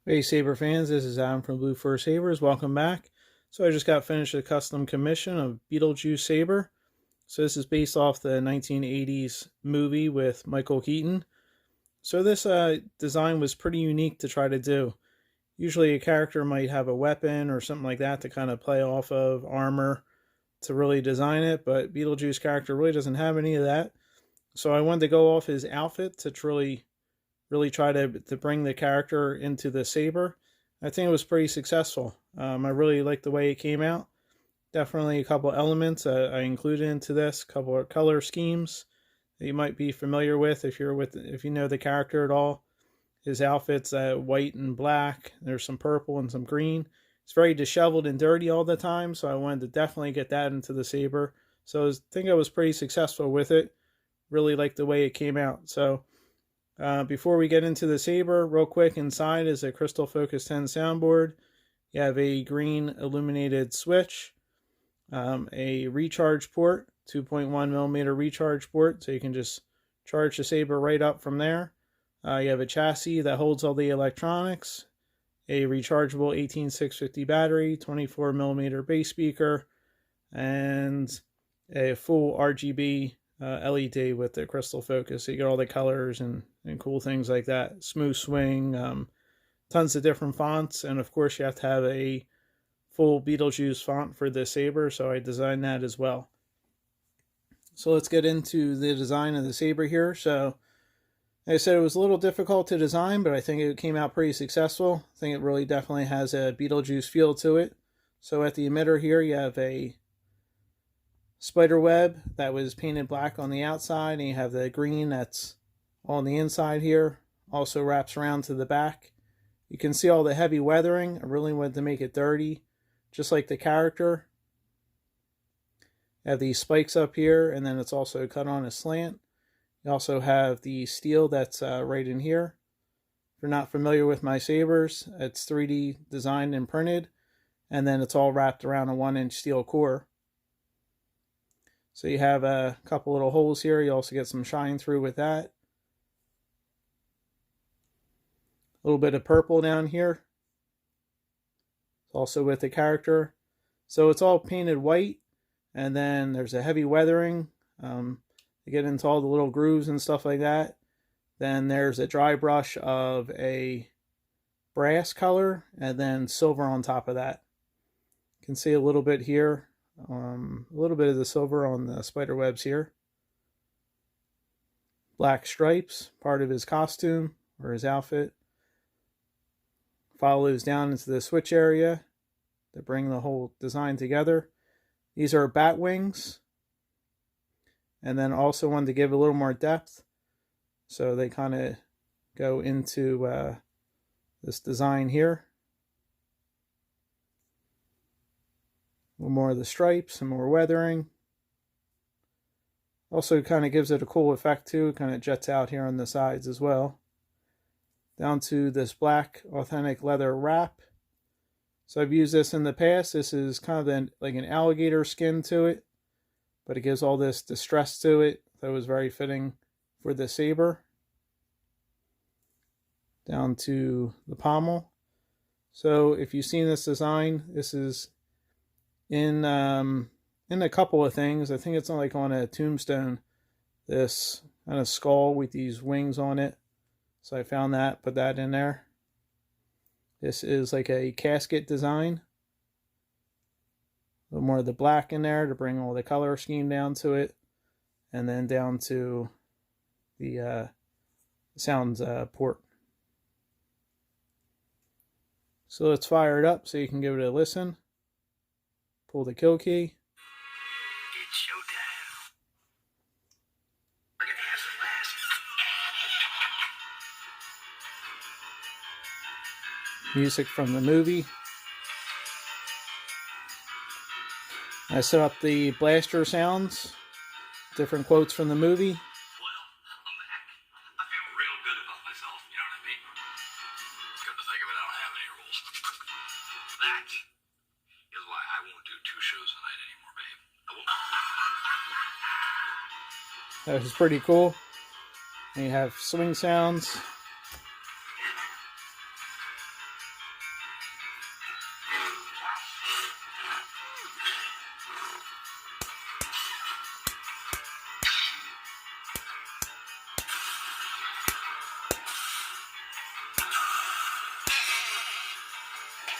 Hey Saber fans, this is Adam from Blue Fur Sabers. Welcome back. So I just got finished a custom commission of Beetlejuice Saber. So this is based off the 1980s movie with Michael Keaton. So this design was pretty unique to try to do. Usually a character might have a weapon or something like that to kind of play off of armor to really design it, but Beetlejuice character really doesn't have any of that. So I wanted to go off his outfit to really try to bring the character into the saber. I think it was pretty successful. I really liked the way it came out. Definitely a couple elements I included into this, a couple of color schemes that you might be familiar with if you know the character at all. His outfit's white and black. There's some purple and some green. It's very disheveled and dirty all the time, so I wanted to definitely get that into the saber. So I think I was pretty successful with it. Really liked the way it came out. So before we get into the saber, real quick, inside is a Crystal Focus 10 soundboard. You have a green illuminated switch, a recharge port, 2.1mm recharge port, so you can just charge the saber right up from there. You have a chassis that holds all the electronics, a rechargeable 18650 battery, 24mm bass speaker, and a full RGB LED with the crystal focus. So you get all the colors and cool things like that. Smooth swing, tons of different fonts, and of course you have to have a full Beetlejuice font for the saber, so I designed that as well. So let's get into the design of the saber here. So like I said, it was a little difficult to design, but I think it came out pretty successful. I think it really definitely has a Beetlejuice feel to it. So at the emitter here, you have a spider web that was painted black on the outside, and you have the green that's on the inside here. Also wraps around to the back. You can see all the heavy weathering. I really wanted to make it dirty, just like the character. You have these spikes up here, and then it's also cut on a slant. You also have the steel that's right in here. If you're not familiar with my sabers, it's 3D designed and printed, and then it's all wrapped around a 1-inch steel core. So you have a couple little holes here. You also get some shine through with that. A little bit of purple down here. Also with the character. So it's all painted white. And then there's a heavy weathering. You get into all the little grooves and stuff like that. Then there's a dry brush of a brass color. And then silver on top of that. You can see a little bit here. A little bit of the silver on the spider webs here. Black stripes, part of his costume or his outfit. Follows down into the switch area to bring the whole design together. These are bat wings. And then also wanted to give a little more depth. So they kind of go into this design here. A little more of the stripes and more weathering. Also kind of gives it a cool effect too. Kind of jets out here on the sides as well. Down to this black authentic leather wrap. So I've used this in the past. This is kind of like an alligator skin to it, but it gives all this distress to it. That was very fitting for the saber. Down to the pommel. So if you've seen this design, this is in a couple of things. I think it's like on a tombstone, this kind of skull with these wings on it. So I found that, put that in there. This is like a casket design. A little more of the black in there to bring all the color scheme down to it. And then down to the sounds port. So let's fire it up so you can give it a listen. Pull the kill key. It's showtime. We're gonna have some laughs. Music from the movie. I set up the blaster sounds, different quotes from the movie. Well, I'm back. I feel real good about myself, you know what I mean? Come to think of it, I don't have any rules. That is why I won't do 2 shows a night anymore, babe. I won't. That was pretty cool. And you have swing sounds.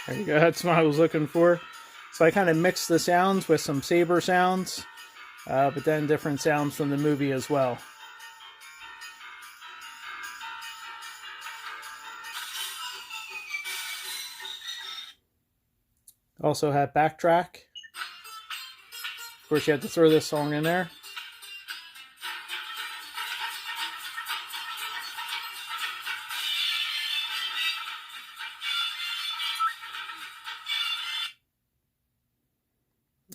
There you go. That's what I was looking for. So I kind of mixed the sounds with some Saber sounds, but then different sounds from the movie as well. Also had backtrack. Of course, you had to throw this song in there.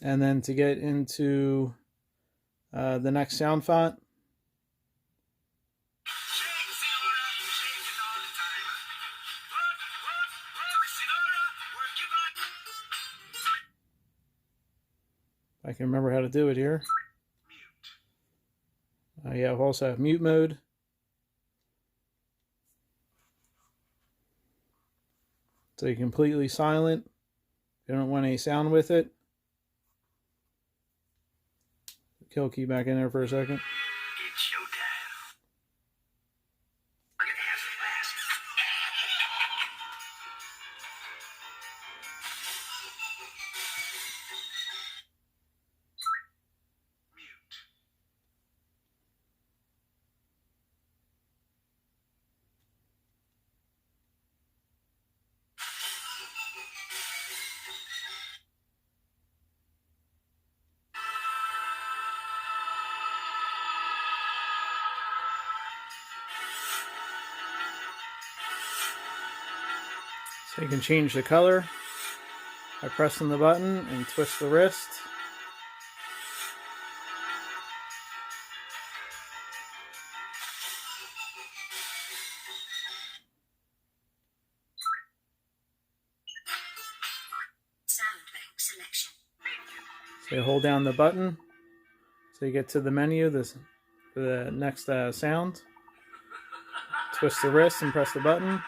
And then to get into the next sound font, I can remember how to do it here. Yeah, we also have mute mode. So you're completely silent. You don't want any sound with it. Kill key back in there for a second. It's showtime. We're gonna have some laughs. Mute. So you can change the color by pressing the button and twist the wrist. Soundbank selection. So you hold down the button so you get to the menu, for the next sound. Twist the wrist and press the button.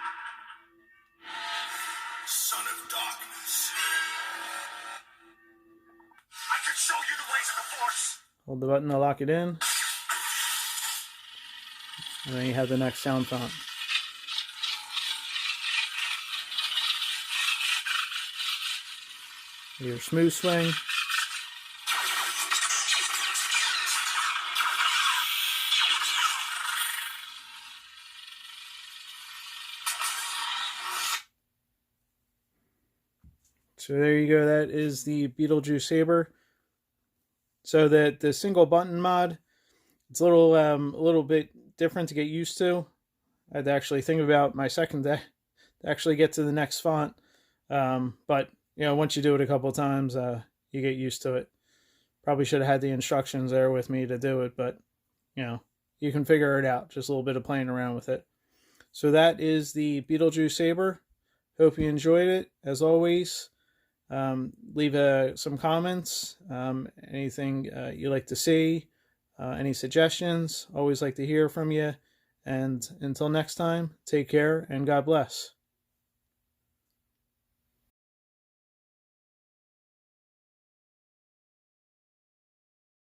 Son of darkness. I can show you the ways of the Force. Hold the button to lock it in. And then you have the next sound font. Your smooth swing. So there you go. That is the Beetlejuice Saber. So that the single button mod, it's a little bit different to get used to. I had to actually think about my second deck to actually get to the next font. But you know, once you do it a couple of times, you get used to it. Probably should have had the instructions there with me to do it, but you know, you can figure it out. Just a little bit of playing around with it. So that is the Beetlejuice Saber. Hope you enjoyed it. As always, leave some comments, anything you like to see, any suggestions. Always like to hear from you. And until next time, take care and God bless.